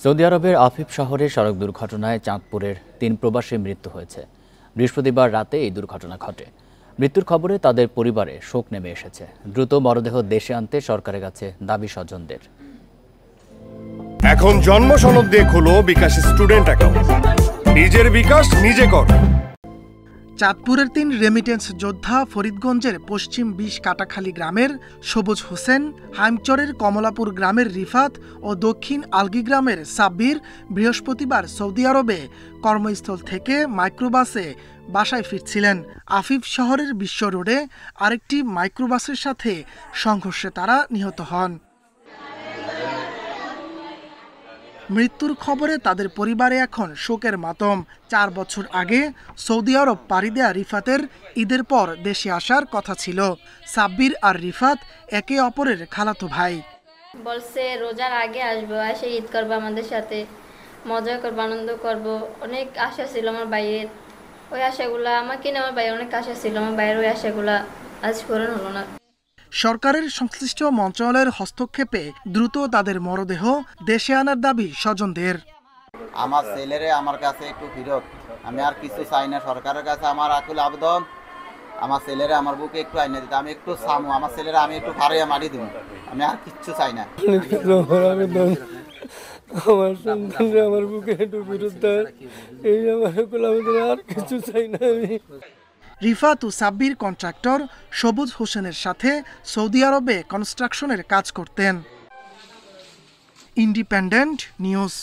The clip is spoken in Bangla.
সৌদি আরবের আফিফ শহরে সড়ক দুর্ঘটনায় চাঁদপুরের ৩ প্রবাসীর মৃত্যু হয়েছে। বৃহস্পতিবার রাতে এই দুর্ঘটনা ঘটে। মৃত্যুর খবরে তাদের পরিবারে শোক নেমে এসেছে। দ্রুত মরদেহ দেশে আনতে সরকারের কাছে দাবি স্বজনদের। এখন জন্ম সনদ দিয়ে খোলো বিকাশ স্টুডেন্ট অ্যাকাউন্ট। নিজের বিকাশ নিজে কর। চাঁদপুরের ৩ রেমিটেন্স যোদ্ধা ফরিদগঞ্জের পশ্চিম ২০ কাটাখালী গ্রামের সবুজ হোসেন, হাইমচরের কমলাপুর গ্রামের রিফাত ও দক্ষিণ আলগি গ্রামের সাব্বির বৃহস্পতিবার সৌদি আরবে কর্মস্থল থেকে মাইক্রোবাসে বাসায় ফিরছিলেন। আফিফ শহরের বিশ্ব রোডে আরেকটি মাইক্রোবাসের সাথে সংঘর্ষে তারা নিহত হন। মৃত্যুর খবরে তাদের পরিবারে এখন শোকের মাতম। ৪ বছর আগে সৌদি আরব পাড়ি দেয়া রিফাতের ঈদের পর দেশে আসার কথা ছিল। সাব্বির আর রিফাত একে অপরের খালাতো ভাই। বলছে রোজার আগে আসবো, এসে ঈদ করবো, আমাদের সাথে মজা করবো, আনন্দ করবো। অনেক আশা ছিল আমার ভাইয়ের। ওই আশাগুলা আমাকে নিয়ে আমার ভাইয়ের অনেক আশা ছিল, আমার ভাইয়ের ওই আশাগুলা আজ পূরণ হলো না। সরকারের সংশ্লিষ্ট মন্ত্রণালয়ের হস্তক্ষেপে দ্রুত তাদের মরদেহ দেশে আনার দাবি স্বজনদের। আমার ছেলেরে আমার কাছে একটু ফিরত, আমি আর কিছু চাই না। সরকারের কাছে আমার আকুল আবেদন, আমার ছেলেরে আমার বুকে একটু আইনা দিতে। আমি একটু সামু, আমার ছেলেরে আমি একটু ফাড়িয়ে মারি দিব। আমি আর কিচ্ছু চাই না। আমার সন্তানরা আমার বুকে একটু ফিরত দেয়, এই আমার আকুল আবেদন, আর কিছু চাই না আমি। রিফাত ও সাব্বির কন্ট্রাক্টর সবুজ হোসেনের সাথে সৌদি আরবে কনস্ট্রাকশনের কাজ করতেন। Independent news.